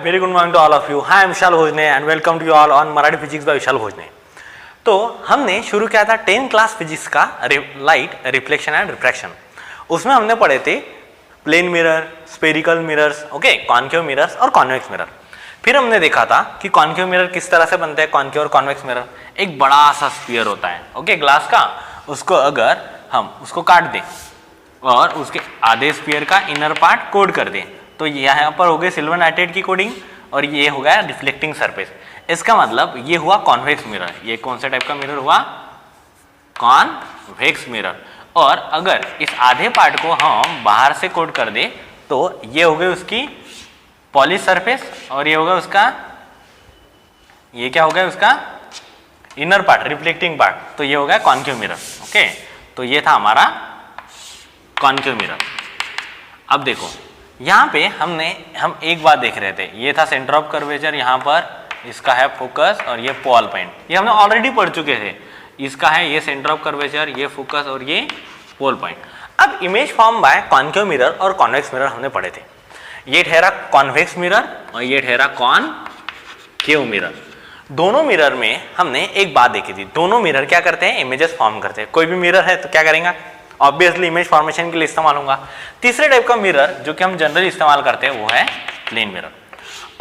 Very good morning to all of you. Hi, I'm Vishal Bhojne and welcome to you all on Marathi Physics by Vishal Bhojne. तो हमने शुरू किया था 10th class physics का light reflection and refraction. उसमें हमने पढ़े थे plane mirror, spherical mirrors, okay, concave mirrors और कॉन्वेक्स मिरर। फिर हमने देखा था कि कॉन्केव मिरर किस तरह से बनते हैं। कॉन्केव और कॉन्वेक्स मिरर एक बड़ा सा स्फीयर होता है, ओके, ग्लास का। उसको अगर हम उसको काट दें और उसके आधे स्फीयर का इनर पार्ट कोड कर दें तो यहाँ पर हो गई सिल्वर नाइट्रेट की कोडिंग और ये हो गया रिफ्लेक्टिंग सरफेस। इसका मतलब ये हुआ कॉन्वेक्स मिरर। ये कौन सा टाइप का मिरर हुआ? Convex mirror. और अगर इस आधे पार्ट को हम बाहर से कोड कर दे तो ये हो गई उसकी पॉलिश सरफेस और ये होगा उसका, ये क्या हो गया उसका इनर पार्ट, रिफ्लेक्टिंग पार्ट। तो ये हो गया कॉन्केव मिरर, ओके। तो ये था हमारा कॉन्केव मिरर। अब देखो यहाँ पे हम एक बात देख रहे थे, ये था सेंटर ऑफ कर्वेचर, यहाँ पर इसका है फोकस और ये पोल पॉइंट। ये हमने ऑलरेडी पढ़ चुके थे। इसका है ये सेंटर ऑफ कर्वेचर, ये फोकस और ये पोल पॉइंट। अब image form bye concave mirror और कॉन्वेक्स मिरर हमने पढ़े थे। ये ठहरा कॉन्वेक्स मिरर और ये ठहरा कॉन्केव मिरर। दोनों मिरर में हमने एक बात देखी थी, दोनों मिरर क्या करते हैं? इमेजेस फॉर्म करते हैं। कोई भी मिरर है तो क्या करेंगे? ऑब्वियसली इमेज फॉर्मेशन के लिए इस्तेमाल होगा। तीसरे टाइप का मिरर जो कि हम जनरली इस्तेमाल करते हैं वो है प्लेन मिरर।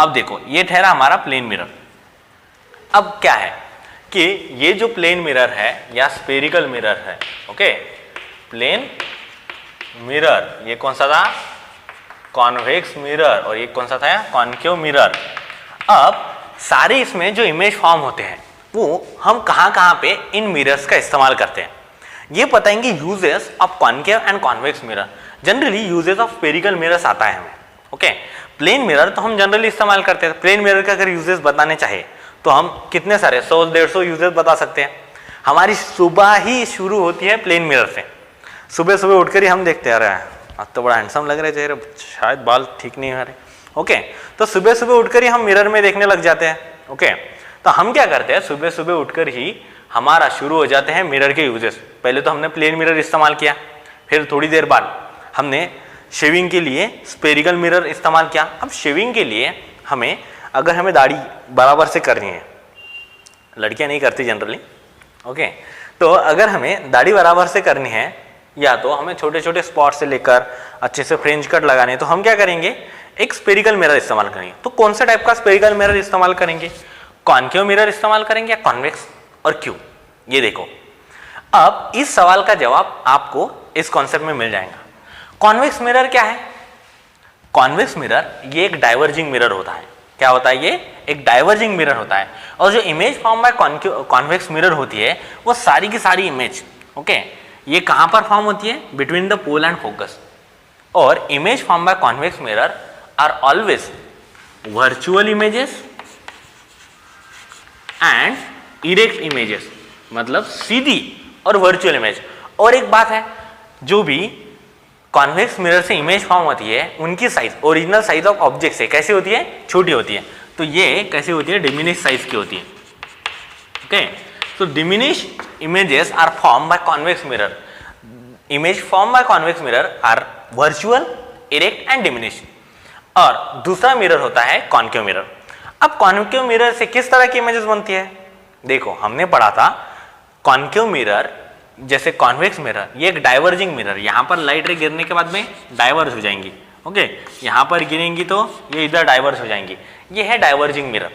अब देखो ये ठहरा हमारा प्लेन मिरर। अब क्या है कि ये जो प्लेन मिरर है या स्फेरिकल मिरर है, ओके, प्लेन मिरर, ये कौन सा था? Convex mirror. और ये कौन सा था? Concave mirror. अब सारे इसमें जो इमेज फॉर्म होते हैं वो हम कहाँ पे इन मिरर्स का इस्तेमाल करते हैं ये बताएंगे। Uses of concave and convex mirror. Generally uses of spherical mirrors आता है हमें, ओके। प्लेन मिरर तो हम जनरली इस्तेमाल करते हैं। प्लेन मिरर का अगर यूजेस बताने चाहे तो हम कितने सारे 100-150 यूजेस बता सकते हैं। हमारी सुबह ही शुरू होती है प्लेन मिरर से। सुबह सुबह उठकर ही हम देखते आ रहे हैं, आज तो बड़ा हैंडसम लग रहे चेहरे, शायद बाल ठीक नहीं आ रहे, ओके। तो सुबह सुबह उठकर ही हम मिरर में देखने लग जाते हैं, ओके। तो हम क्या करते हैं? सुबह सुबह उठकर ही हमारा शुरू हो जाते हैं मिरर के यूजेस। पहले तो हमने प्लेन मिरर इस्तेमाल किया, फिर थोड़ी देर बाद हमने शेविंग के लिए स्फेरिकल मिरर इस्तेमाल किया। अब शेविंग के लिए अगर हमें दाढ़ी बराबर से करनी है, लड़कियां नहीं करती जनरली, ओके, तो अगर हमें दाढ़ी बराबर से करनी है या तो हमें छोटे छोटे स्पॉट से लेकर अच्छे से फ्रेंच कट लगाने, तो हम क्या करेंगे? एक स्फेरिकल मिरर इस्तेमाल करेंगे। तो कौन सा टाइप का स्फेरिकल मिरर इस्तेमाल करेंगे? कॉन्केव मिरर इस्तेमाल करेंगे या कॉन्वेक्स, और क्यों? ये देखो, अब इस सवाल का जवाब आपको इस कॉन्सेप्ट में मिल जाएगा। कॉन्वेक्स मिरर क्या है? कॉन्वेक्स मिरर ये एक डाइवर्जिंग मिरर होता है। क्या होता है? ये एक डाइवर्जिंग मिरर होता है। और जो image form by convex mirror होती है वो सारी की सारी इमेज, ओके, ये कहां पर फॉर्म होती है? Between the pole and focus. और image form by convex mirror are always virtual images and erect images, मतलब सीधी और वर्चुअल इमेज। और एक बात है, जो भी कॉन्वेक्स मिरर से इमेज फॉर्म होती है उनकी size original size of object से कैसी होती है? छोटी होती है। तो ये कैसी होती है? डिमिनिश साइज की होती है, ओके। तो diminish images are form by convex mirror. Image form by convex mirror are virtual, erect and diminish. और दूसरा मिरर होता है कॉन्केव मिरर। अब कॉन्केव मिरर से किस तरह की इमेजेस बनती है? देखो हमने पढ़ा था कॉन्केव मिरर जैसे कॉन्वेक्स मिरर, ये एक डाइवर्जिंग मिरर, यहाँ पर लाइट रे गिरने के बाद में डाइवर्ज हो जाएंगी, ओके। यहाँ पर गिरेंगी तो ये इधर डाइवर्ज हो जाएंगी। ये है डाइवर्जिंग मिरर।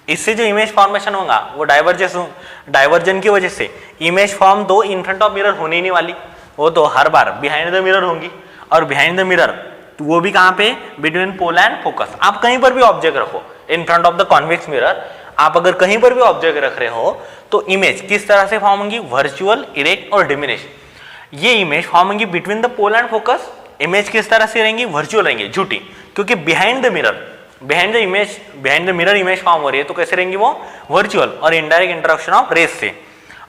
इससे जो इमेज फॉर्मेशन होगा वो डाइवर्जन की वजह से इमेज फॉर्म तो इन फ्रंट ऑफ मिरर होने ही नहीं वाली, वो तो हर बार बिहाइंड द मिरर होंगी। और बिहाइंड द मिरर तो वो भी कहाँ पे? Between pole and focus. आप कहीं पर भी ऑब्जेक्ट रखो in front of the convex mirror, आप अगर कहीं पर भी ऑब्जेक्ट रख रहे हो तो इमेज किस तरह से फॉर्म होंगी? वर्चुअल, इरेक्ट और डिमिनिश। ये इमेज फॉर्म होंगी between the pole and focus. Image किस तरह से रहेंगी? वर्चुअल रहेंगी, झूठी, क्योंकि behind the mirror image form हो रही है, तो कैसे रहेंगी वो? वर्चुअल और इनडायरेक्ट इंटरप्शन ऑफ रेस से।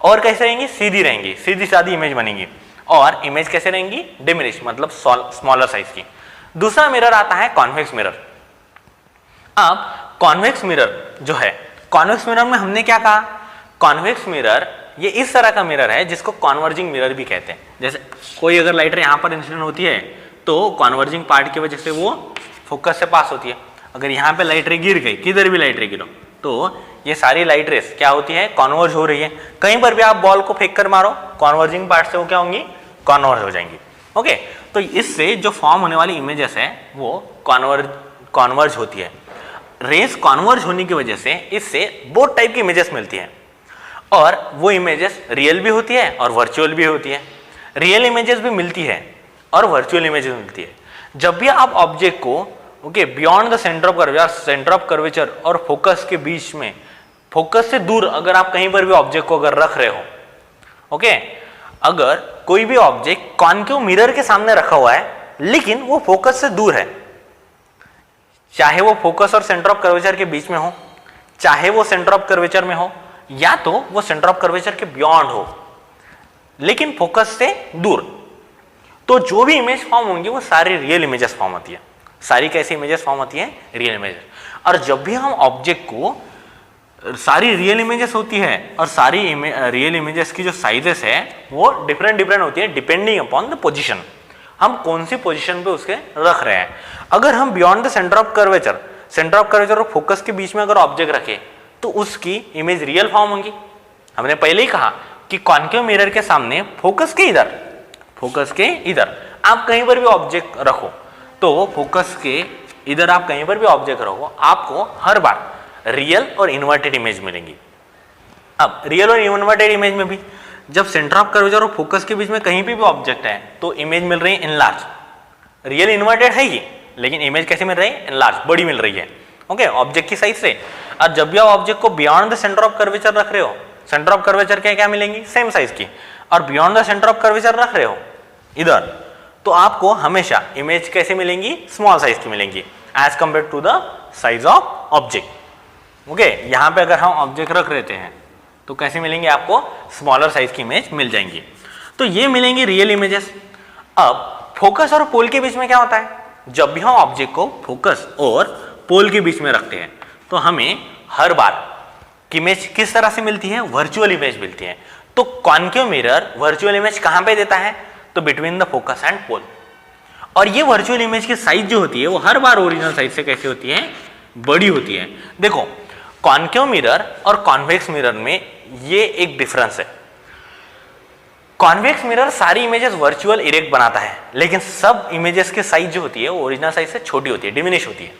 और कैसे रहेंगी? सीधी रहेंगी, सीधी सादी इमेज बनेंगी। और इमेज कैसे रहेंगी? डिमिनिश, मतलब स्मॉलर साइज की। दूसरा मिरर आता है कॉन्वेक्स मिरर। अब कॉन्वेक्स मिरर जो है, कॉन्वेक्स मिरर में हमने क्या कहा? कॉन्वेक्स मिरर ये इस तरह का मिरर है जिसको कॉन्वर्जिंग मिरर भी कहते हैं। जैसे कोई अगर लाइट यहाँ पर इंसिडेंट होती है तो कॉन्वर्जिंग पार्ट की वजह से वो फोकस से पास होती है। अगर यहाँ पे लाइट रे गिर गई, किधर भी लाइट रे गिरो, तो ये सारी लाइट रेस क्या होती है, कॉन्वर्ज हो रही है। कहीं पर भी आप बॉल को फेंक कर मारो, कॉन्वर्जिंग पार्ट से वो क्या होंगी, कॉन्वर्ज हो जाएंगी। ओके, तो इससे जो फॉर्म होने वाली इमेजेस है वो कॉन्वर्ज होती है। रेस कॉन्वर्ज होने की वजह से इससे बोथ टाइप की इमेजेस मिलती है, और वो इमेजेस रियल भी होती है और वर्चुअल भी होती है। रियल इमेजेस भी मिलती है और वर्चुअल इमेजेस मिलती है। जब भी आप ऑब्जेक्ट को okay beyond the centre of curvature और फोकस के बीच में, फोकस से दूर अगर आप कहीं पर भी ऑब्जेक्ट को अगर रख रहे हो, ओके, अगर कोई भी ऑब्जेक्ट कॉन्केव मिरर के सामने रखा हुआ है लेकिन वो फोकस से दूर है, चाहे वो फोकस और सेंटर ऑफ कर्वेचर के बीच में हो, चाहे वो सेंटर ऑफ कर्वेचर में हो, या तो वो सेंटर ऑफ कर्वेचर के बियॉन्ड हो लेकिन फोकस से दूर, तो जो भी इमेज फॉर्म होंगी वो सारी रियल इमेजेस फॉर्म होती है। सारी कैसी इमेजेस फॉर्म होती है, रियल इमेजेस। और जब भी हम ऑब्जेक्ट को, सारी रियल इमेजेस होती है और सारी रियल इमेजेस की जो साइजेस है वो डिफरेंट होती है डिपेंडिंग अपॉन द पोजीशन, हम कौन सी पोजीशन पे उसके रख रहे हैं। अगर हम beyond the centre of curvature और फोकस के बीच में अगर ऑब्जेक्ट रखे तो उसकी इमेज रियल फॉर्म होगी। हमने पहले ही कहा कि कॉन्केव मिरर के सामने फोकस के इधर आप कहीं पर भी ऑब्जेक्ट रखो, तो फोकस के इधर आप कहीं पर भी ऑब्जेक्ट रखो, आपको हर बार रियल और इन्वर्टेड इमेज मिलेंगी। अब रियल और इन्वर्टेड इमेज में भी जब सेंटर ऑफ कर्वेचर और फोकस के बीच में कहीं भी ऑब्जेक्ट है तो इमेज मिल रही है इनलार्ज। रियल इन्वर्टेड है ये, लेकिन इमेज कैसे मिल रही है, इनलार्ज, बड़ी मिल रही है। ओके, ऑब्जेक्ट की साइज से। और जब भी आप ऑब्जेक्ट को beyond the centre of curvature रख रहे हो, सेंटर ऑफ कर्वेचर क्या मिलेंगी, सेम साइज की, और beyond the centre of curvature रख रहे हो इधर, तो आपको हमेशा इमेज कैसे मिलेंगी, स्मॉल साइज की मिलेंगी as compare to the size of object. Okay, यहां पे अगर हम ऑब्जेक्ट रख लेते हैं तो कैसे मिलेंगे, आपको स्मॉलर साइज की इमेज मिल जाएंगी। तो ये मिलेंगी रियल इमेजेस। अब फोकस और पोल के बीच में क्या होता है, जब भी हम ऑब्जेक्ट को फोकस और पोल के बीच में रखते हैं तो हमें हर बार इमेज किस तरह से मिलती है, वर्चुअल इमेज मिलती है। तो कॉन्केव मिरर वर्चुअल इमेज कहां पे देता है, तो between the focus and pole. और ये वर्चुअल इमेज की साइज जो होती है वो हर बार ओरिजिनल साइज से कैसी होती है, बड़ी होती है। देखो, कॉन्केव मिरर और कॉन्वेक्स मिरर में ये एक डिफरेंस है। कॉन्वेक्स मिरर सारी इमेजेस वर्चुअल इरेक्ट बनाता है, लेकिन सब इमेजेस की साइज जो होती है वो ओरिजिनल साइज से छोटी होती है, डिमिनिश होती है।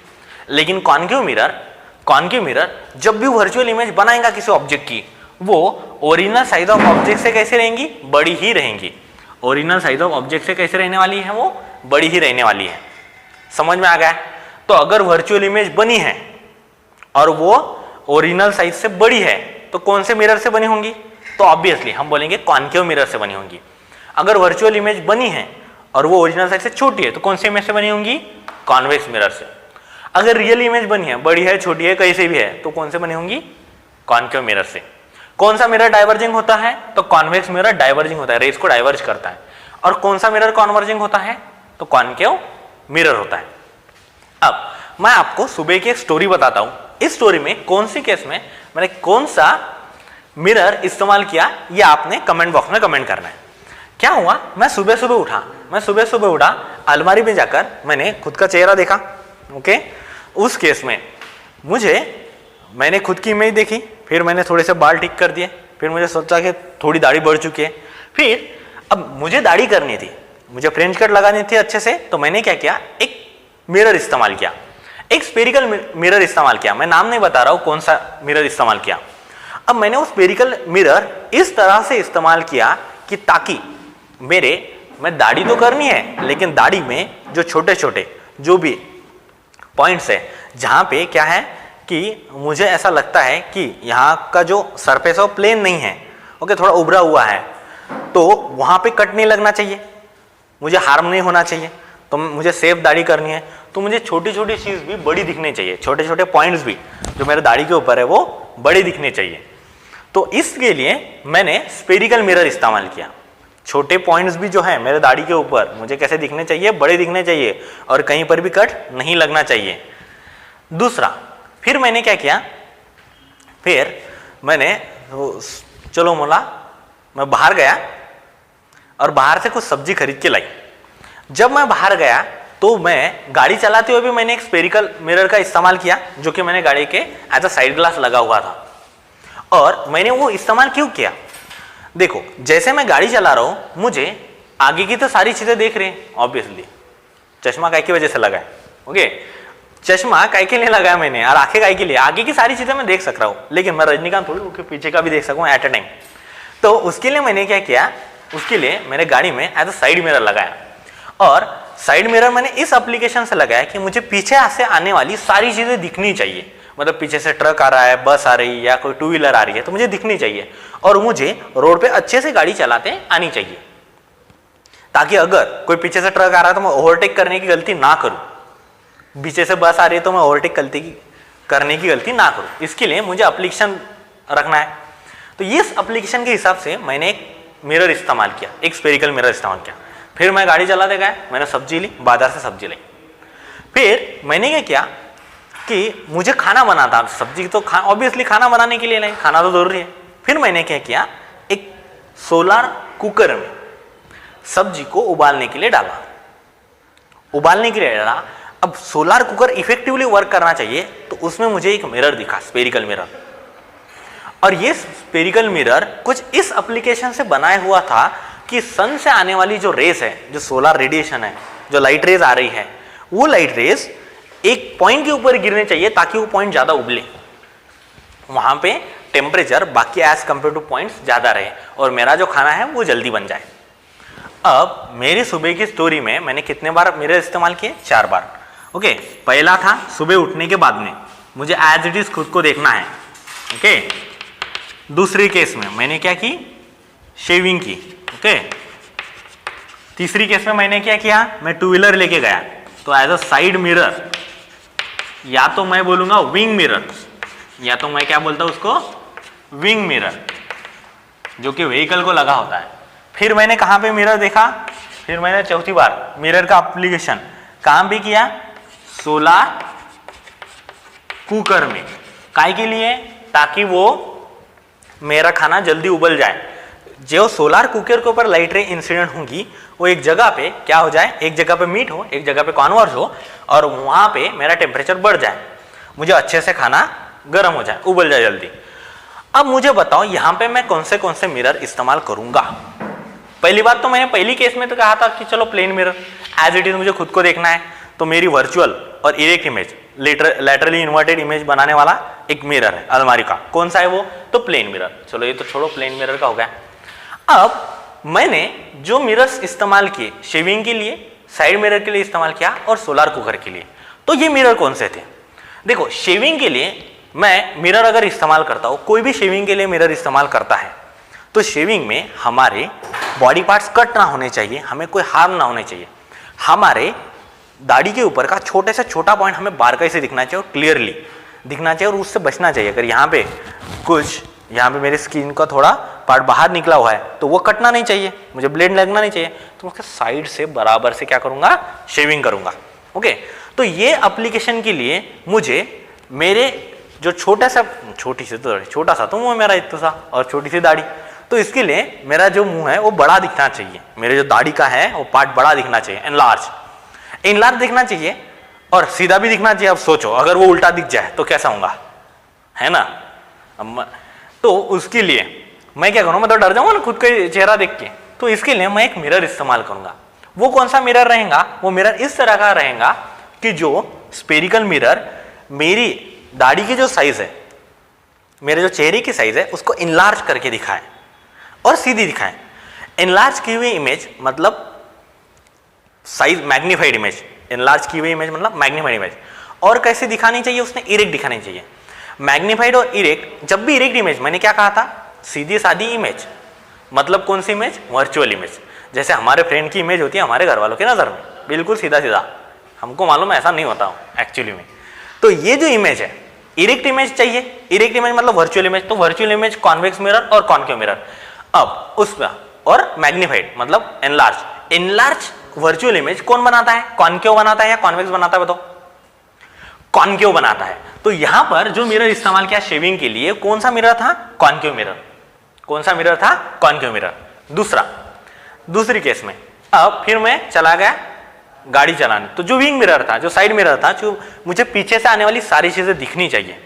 लेकिन कॉन्केव मिरर जब भी वर्चुअल इमेज बनाएगा किसी ऑब्जेक्ट की, वो ओरिजिनल साइज ऑफ ऑब्जेक्ट से कैसे रहेंगी, बड़ी ही रहेंगी। ओरिजिनल साइज ऑफ ऑब्जेक्ट से कैसे रहने वाली है, वो बड़ी ही रहने वाली है। समझ में आ गया? तो अगर वर्चुअल इमेज बनी है और वो ओरिजिनल साइज से बड़ी है तो कौन से मिरर से बनी होंगी, तो ऑब्वियसली हम बोलेंगे कॉन्केव मिरर से बनी होंगी। अगर वर्चुअल इमेज बनी है और वो ओरिजिनल साइज से छोटी है तो कौन से इमेज से बनी होंगी, कॉन्वेक्स मिरर से। अगर रियल इमेज बनी है, बड़ी है, छोटी है, कहीं से भी है, तो कौन से बनी होंगी, कॉन्केव मिरर से। कौन सा मिरर डाइवर्जिंग होता है, तो कॉन्वेक्स मिरर डाइवर्जिंग होता है, रेस को डाइवर्ज करता है। और कौन सा मिरर कॉन्वर्जिंग होता है, तो कॉन्केव मिरर होता है। अब मैं आपको सुबह की एक स्टोरी बताता हूं। इस स्टोरी में कौन सी केस में मैंने कौन सा मिरर इस्तेमाल किया, ये आपने कमेंट बॉक्स में कमेंट करना है। क्या हुआ, मैं सुबह सुबह उठा, अलमारी में जाकर मैंने खुद का चेहरा देखा। ओके, उस केस में मैंने खुद की इमेज देखी, फिर मैंने थोड़े से बाल ठीक कर दिए, फिर मुझे सोचा कि थोड़ी दाढ़ी बढ़ चुकी है, फिर अब मुझे दाढ़ी करनी थी, मुझे फ्रेंच कट लगानी थी अच्छे से, तो मैंने क्या किया, एक मिरर इस्तेमाल किया, एक स्फेरिकल मिरर इस्तेमाल किया। मैं नाम नहीं बता रहा हूं कौन सा मिरर इस्तेमाल किया। अब मैंने वो स्फेरिकल मिरर इस तरह से इस्तेमाल किया कि ताकि मैं दाढ़ी तो करनी है, लेकिन दाढ़ी में जो छोटे छोटे जो भी पॉइंट्स है, जहां पे क्या है कि मुझे ऐसा लगता है कि यहाँ का जो सरफेस है वो प्लेन नहीं है, ओके, थोड़ा उभरा हुआ है, तो वहां पे कट नहीं लगना चाहिए, मुझे हार्म नहीं होना चाहिए, तो मुझे सेफ दाढ़ी करनी है, तो मुझे छोटी छोटी चीज भी बड़ी दिखनी चाहिए, छोटे छोटे पॉइंट्स भी जो मेरे दाढ़ी के ऊपर है वो बड़े दिखने चाहिए। तो इसके लिए मैंने स्फेरिकल मिरर इस्तेमाल किया। छोटे पॉइंट्स भी जो है मेरे दाढ़ी के ऊपर मुझे कैसे दिखने चाहिए, बड़े दिखने चाहिए, और कहीं पर भी कट नहीं लगना चाहिए। दूसरा, फिर मैंने क्या किया, फिर मैंने चलो मोला मैं बाहर गया और बाहर से कुछ सब्जी खरीद के लाई। जब मैं बाहर गया तो मैं गाड़ी चलाते हुए भी मैंने एक स्पेरिकल मिरर का इस्तेमाल किया, जो कि मैंने गाड़ी के एज अ साइड ग्लास लगा हुआ था। और मैंने वो इस्तेमाल क्यों किया, देखो जैसे मैं गाड़ी चला रहा हूं, मुझे आगे की तो सारी चीजें देख रही हैं ऑब्वियसली, चश्मा काय की वजह से लगा है, ओके, चश्मा काय के लिए लगाया मैंने और आंखें काय के लिए, आगे की सारी चीजें मैं देख सक रहा हूं, लेकिन मैं रजनीकांत थोड़ी उसके पीछे का भी देख सकूं एट अ टाइम। तो उसके लिए मैंने क्या किया, उसके लिए मैंने गाड़ी में एज अ साइड मिरर लगाया। और साइड मिरर मैंने इस एप्लीकेशन से लगाया कि मुझे पीछे से आने वाली सारी चीजें दिखनी चाहिए, मतलब पीछे से ट्रक आ रहा है, बस आ रही है या कोई टू व्हीलर आ रही है तो मुझे दिखनी चाहिए, और मुझे रोड पे अच्छे से गाड़ी चलाते आनी चाहिए, ताकि अगर कोई पीछे से ट्रक आ रहा है तो मैं ओवरटेक करने की गलती ना करूं, पीछे से बस आ रही है तो मैं ओवरटेक करने की गलती ना करूं। इसके लिए मुझे एप्लीकेशन रखना है। तो इस एप्लीकेशन के हिसाब से मैंने एक मिरर इस्तेमाल किया, एक स्पेरिकल मिरर इस्तेमाल किया। फिर मैं गाड़ी चलाते गया, मैंने सब्जी ली, बाजार से सब्जी ली। फिर मैंने क्या किया कि मुझे खाना बनाता, सब्जी तो ऑब्वियसली खाना बनाने के लिए नहीं, खाना तो जरूरी है। फिर मैंने क्या किया, एक सोलर कुकर में सब्जी को उबालने के लिए डाला, अब सोलर कुकर इफेक्टिवली वर्क करना चाहिए, तो उसमें मुझे एक मिरर दिखा, स्पेरिकल मिरर। और ये स्पेरिकल मिरर कुछ इस एप्लीकेशन से बनाया हुआ था कि सन से आने वाली जो रेस है, जो सोलर रेडिएशन है, जो लाइट रेज आ रही है, वो लाइट रेज एक पॉइंट के ऊपर गिरने चाहिए ताकि वो पॉइंट ज्यादा उबले, वहां पे टेम्परेचर बाकी एज कंपेयर टू पॉइंट्स ज्यादा रहे और मेरा जो खाना है वो जल्दी बन जाए। अब मेरी सुबह की स्टोरी में मैंने कितने बार मिरर इस्तेमाल किए, 4 बार। ओके, पहला था सुबह उठने के बाद में मुझे एज इट इज खुद को देखना है। ओके, दूसरी केस में मैंने क्या की, शेविंग की। ओके, तीसरी केस में मैंने क्या किया, मैं टू व्हीलर लेके गया, तो एज अ साइड मिरर, या तो मैं बोलूंगा विंग मिरर, या तो मैं क्या बोलता हूं उसको, विंग मिरर, जो कि व्हीकल को लगा होता है। फिर मैंने कहां पे मिरर देखा, फिर मैंने चौथी बार मिरर का एप्लीकेशन कहां पे किया, सोलर कुकर में। काय के लिए, ताकि वो मेरा खाना जल्दी उबल जाए। जो सोलर कुकर के ऊपर लाइट रे इंसिडेंट होंगी, वो एक जगह पे क्या हो जाए, एक जगह पे मीट हो, एक जगह पे कॉन्वर्ज हो, और वहां पे मेरा टेम्परेचर बढ़ जाए, मुझे अच्छे से खाना गर्म हो जाए, उबल जाए जल्दी। अब मुझे बताओ यहाँ पे मैं कौन से मिरर इस्तेमाल करूंगा। पहली बात तो मैंने पहली केस में तो कहा था कि चलो plane mirror, as it is मुझे खुद को देखना है, तो मेरी वर्चुअल और erect image, laterally inverted image बनाने वाला एक मिरर है अलमारी का। कौन सा है वो, तो प्लेन मिरर। चलो ये तो छोड़ो, प्लेन मिरर का हो गया। अब मैंने जो मिरर्स इस्तेमाल किए, शेविंग के लिए, साइड मिरर के लिए इस्तेमाल किया और सोलर कुकर के लिए, तो ये मिरर कौन से थे। देखो, शेविंग के लिए मैं मिरर अगर इस्तेमाल करता हूं, कोई भी शेविंग के लिए मिरर इस्तेमाल करता है, तो शेविंग में हमारे बॉडी पार्ट्स कट ना होने चाहिए, हमें कोई हार्म ना होने चाहिए। हमारे दाढ़ी के ऊपर का छोटे से छोटा पॉइंट हमें बारकाई से दिखना चाहिए और क्लियरली दिखना चाहिए, और उससे बचना चाहिए। अगर यहाँ पे कुछ, यहाँ पे मेरे स्किन का थोड़ा पार्ट बाहर निकला हुआ है, तो वो कटना नहीं चाहिए, मुझे ब्लेड लगना नहीं चाहिए, तो उसके साइड से बराबर से क्या करूंगा, शेविंग करूंगा। ओके, तो ये एप्लीकेशन के लिए मुझे मेरे जो छोटा सा तो मुंह है मेरा इतना सा, और छोटी सी दाढ़ी, तो इसके लिए मेरा जो मुंह है वो बड़ा दिखना चाहिए, मेरे जो दाढ़ी का है वो पार्ट बड़ा दिखना चाहिए, एनलार्ज दिखना चाहिए, और सीधा भी दिखना चाहिए। अब सोचो अगर वो उल्टा दिख जाए तो कैसा होगा, है ना। तो उसके लिए मैं क्या करूँगा, मैं तो डर जाऊंगा ना खुद का चेहरा देख के, तो इसके लिए मैं एक मिरर इस्तेमाल करूंगा। वो कौन सा मिरर रहेगा, वो मिरर इस तरह का रहेगा कि जो स्पेरिकल मिरर मेरी दाढ़ी की जो साइज है, मेरे जो चेहरे की साइज है, उसको इनलार्ज करके दिखाए और सीधी दिखाए। इनलार्ज की हुई इमेज मतलब साइज, मैग्नीफाइड इमेज, इनलार्ज की हुई इमेज मतलब मैग्नीफाइड इमेज। और कैसे दिखानी चाहिए, उसने इरेक्ट दिखानी चाहिए। मैग्नीफाइड और इरेक्ट, जब भी इरेक्ट इमेज, मैंने क्या कहा था, सीधी सादी इमेज, मतलब कौन सी इमेज, वर्चुअल इमेज। जैसे हमारे फ्रेंड की इमेज होती है हमारे घर वालों की नजर में, बिल्कुल सीधा सीधा, हमको मालूम है ऐसा नहीं होता एक्चुअली में। तो ये जो इमेज है, इरेक्ट इमेज चाहिए, इरेक्ट इमेज मतलब वर्चुअल इमेज, तो वर्चुअल इमेज कॉन्वेक्स मिरर और कॉन्केव मिरर। अब उसमें और मैग्नीफाइड मतलब एनलार्ज। एनलार्ज वर्चुअल इमेज कौन बनाता है, कॉन्केव बनाता है या कॉन्वेक्स बनाता है, बताओ। कॉन्केव बनाता है। तो यहां पर जो मिरर इस्तेमाल किया शेविंग के लिए, कौन सा मिरर था, कॉन्केव मिरर। कौन सा मिरर था, कॉन्केव मिरर। दूसरी केस में अब फिर मैं चला गया गाड़ी चलाने, तो जो विंग मिरर था, जो साइड मिरर था, जो मुझे पीछे से आने वाली सारी चीजें दिखनी चाहिए।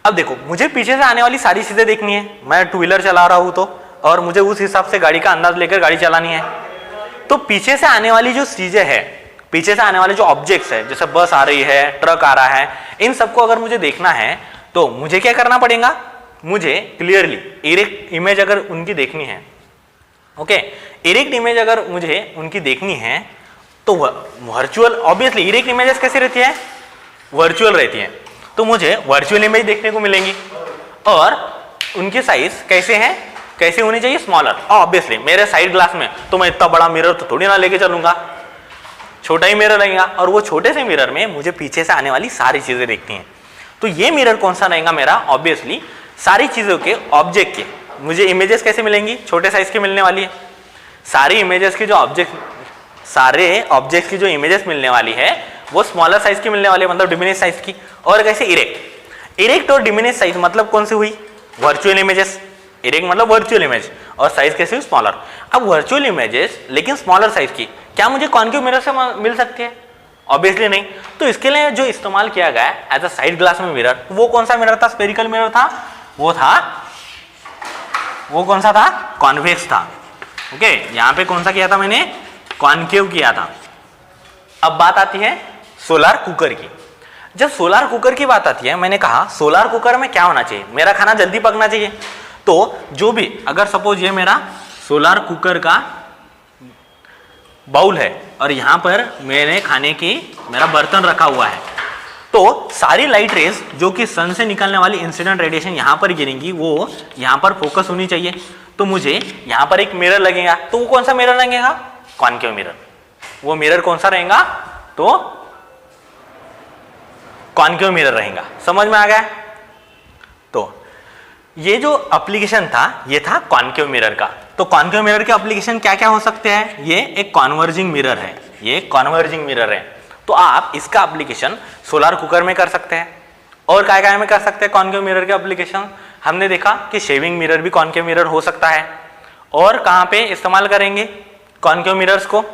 अब देखो, मुझे पीछे से आने वाली सारी चीजें देखनी है, मैं टू व्हीलर चला रहा हूं तो, और मुझे उस हिसाब से गाड़ी का अंदाज लेकर गाड़ी चलानी है। तो पीछे से आने वाली जो चीजें है, पीछे से आने वाले जो ऑब्जेक्ट्स है, जैसे बस आ रही है, ट्रक आ रहा है, इन सबको अगर मुझे देखना है तो मुझे क्या करना पड़ेगा, मुझे क्लियरली इरेक्ट इमेज अगर उनकी देखनी है, ओके, इरेक्ट इमेज अगर मुझे उनकी देखनी है तो वर्चुअल, ऑब्वियसली इरेक्ट इमेजेस कैसी रहती है, वर्चुअल रहती है, तो मुझे वर्चुअल इमेज देखने को मिलेंगी। और उनकी साइज कैसे है, कैसे होनी चाहिए, स्मॉलर। ऑब्वियसली मेरे साइड ग्लास में तो मैं इतना बड़ा मिरर तो थोड़ी ना लेके चलूंगा, छोटा ही मिरर रहेगा, और वो छोटे से मिरर में मुझे पीछे से आने वाली सारी चीजें देखती हैं। तो ये मिरर कौन सा रहेगा मेरा, ऑब्वियसली सारी चीजों के, ऑब्जेक्ट के मुझे इमेजेस कैसे मिलेंगी, छोटे साइज की मिलने वाली है। सारी इमेजेस की जो ऑब्जेक्ट, सारे ऑब्जेक्ट्स की जो इमेजेस मिलने वाली है वो स्मॉलर साइज की मिलने वाली है, मतलब डिमिनिश साइज की। और कैसे, इरेक्ट, इरेक्ट और डिमिनिश साइज मतलब कौन सी हुई, वर्चुअल इमेजेस। इरेक्ट मतलब वर्चुअल इमेज, और साइज कैसे हुई, स्मॉलर। अब वर्चुअल इमेजेस लेकिन स्मॉलर साइज की, क्या मुझे कॉन्केव मिरर से मिल सकती है, ऑब्वियसली नहीं। तो इसके लिए जो इस्तेमाल किया गया एज अ साइड ग्लास में मिरर, वो कौन सा मिरर था, स्फेरिकल मिरर था, वो कौन सा था, कॉन्वेक्स था। ओके, यहां पे कौन सा किया था मैंने, कॉन्केव किया था। अब बात आती है सोलार कुकर की। जब सोलार कुकर की बात आती है, मैंने कहा सोलार कुकर में क्या होना चाहिए, मेरा खाना जल्दी पकना चाहिए। तो जो भी, अगर सपोज ये मेरा सोलार कुकर का बाउल है और यहां पर मैंने खाने की मेरा बर्तन रखा हुआ है, तो सारी लाइट रेज जो कि सन से निकलने वाली इंसिडेंट रेडिएशन यहां पर गिरेंगी, वो यहां पर फोकस होनी चाहिए। तो मुझे यहां पर एक मिरर लगेगा, तो वो कौन सा मिरर लगेगा, कॉन्केव मिरर। वो मिरर कौन सा रहेगा, तो कॉन्केव मिरर रहेगा। समझ में आ गया। तो ये जो एप्लीकेशन था, ये था कॉन्केव मिरर का। तो कॉन्केव मिरर के एप्लीकेशन क्या क्या हो सकते हैं, ये एक कॉन्वर्जिंग मिरर है, ये कॉन्वर्जिंग मिरर है। तो आप इसका एप्लीकेशन सोलार कुकर में कर सकते हैं, और क्या में कर सकते हैं कॉन्केव मिरर के एप्लीकेशन। हमने देखा कि शेविंग मिरर भी कॉन्केव मिरर हो सकता है। और कहाँ पे इस्तेमाल करेंगे कॉन्केव मिरर्स को,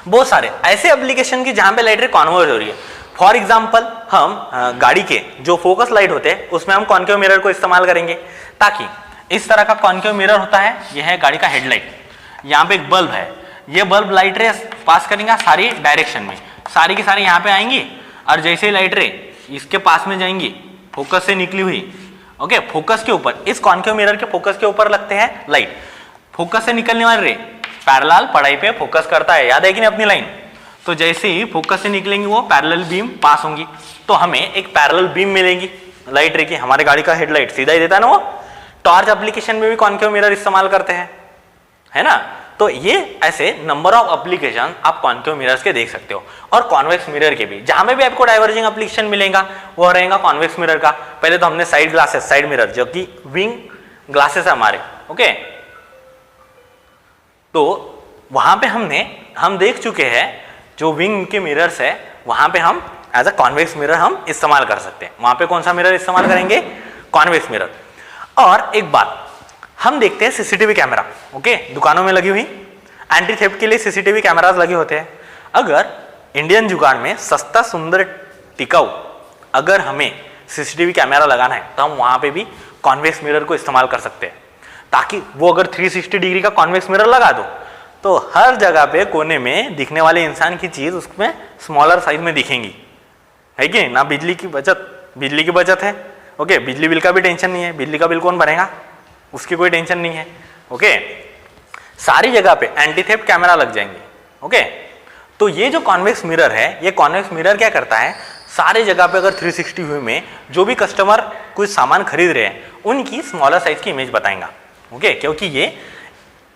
बहुत सारे ऐसे एप्लीकेशन की जहां पे लाइट रे कॉन्वर्ज हो रही है। फॉर एग्जाम्पल, हम गाड़ी के जो फोकस लाइट होते हैं उसमें हम कॉन्केव मिरर को इस्तेमाल करेंगे, ताकि इस तरह का कॉन्केव मिरर होता है, यह है गाड़ी का हेडलाइट, यहाँ पे एक बल्ब है, ये बल्ब लाइट रे पास करेंगे सारी डायरेक्शन में, सारी की सारी यहाँ पे आएंगी, और जैसे ही लाइट रे इसके पास में जाएंगी, फोकस से निकली हुई, ओके, फोकस के ऊपर, इस कॉन्केव मिरर के फोकस के ऊपर लगते हैं लाइट। फोकस से निकलने वाली रे पैरेलल पढ़ाई पे फोकस करता है, याद है कि नहीं अपनी लाइन। तो जैसे ही फोकस से निकलेंगी वो पैरेलल बीम पास होंगी, तो हमें एक पैरेलल बीम मिलेगी लाइट रे की। हमारे गाड़ी का हेडलाइट सीधा ही देता है ना वो। टॉर्च एप्लीकेशन में भी कॉन्केव मिरर इस्तेमाल करते हैं, है ना। तो ये ऐसे नंबर ऑफ एप्लीकेशन आप कॉन्केव मिरर्स के देख सकते हो। और कॉन्वेक्स मिरर के भी, जहां में भी आपको डाइवर्जिंग एप्लीकेशन मिलेगा वो रहेगा कॉन्वेक्स मिरर का। पहले तो हमने साइड ग्लासेस, साइड मिरर जो कि विंग ग्लासेस है हमारे, ओके, तो वहां पे हम देख चुके हैं जो विंग के मिरर्स है, वहां पे हम एज अ कॉन्वेक्स मिरर हम इस्तेमाल कर सकते हैं। वहां पे कौन सा मिरर इस्तेमाल करेंगे, कॉन्वेक्स मिरर। और एक बात हम देखते हैं सीसीटीवी कैमरा, ओके, दुकानों में लगी हुई एंटी थेफ्ट के लिए सीसीटीवी कैमरास लगे होते हैं। अगर इंडियन जुगाड़ में सस्ता, सुंदर, टिकाऊ अगर हमें सीसीटीवी कैमरा लगाना है तो हम वहां पे भी कॉन्वेक्स मिरर को इस्तेमाल कर सकते हैं, ताकि वो अगर 360 डिग्री का कॉन्वेक्स मिरर लगा दो तो हर जगह पे कोने में दिखने वाले इंसान की चीज उसमें स्मॉलर साइज में दिखेंगी, है कि ना। बिजली की बचत है, ओके, बिजली बिल का भी टेंशन नहीं है, बिजली का बिल कौन भरेगा, उसकी कोई टेंशन नहीं है, ओके। सारी जगह पे एंटी थेफ्ट कैमरा लग जाएंगे, ओके। तो ये जो कॉन्वेक्स मिरर है, ये कॉन्वेक्स मिरर क्या करता है, सारे जगह पे अगर 360 व्यू में जो भी कस्टमर कुछ सामान खरीद रहे हैं उनकी स्मॉलर साइज की इमेज बताएगा, ओके, क्योंकि ये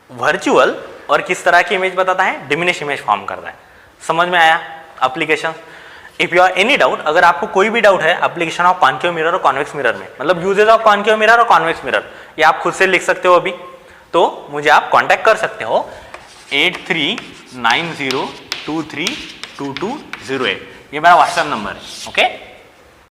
वर्चुअल और किस तरह की इमेज बताता है, डिमिनिश इमेज फॉर्म करता है। समझ में आया application. If you are any doubt, अगर आपको कोई भी डाउट है एप्लीकेशन ऑफ कॉन्केव मिरर और कॉन्वेक्स मिरर में, मतलब यूजेज ऑफ कॉन्केव मिरर और कॉन्वेक्स मिरर, ये आप खुद से लिख सकते हो अभी, तो मुझे आप कांटेक्ट कर सकते हो 8390232208, ये मेरा व्हाट्सएप नंबर है, ओके।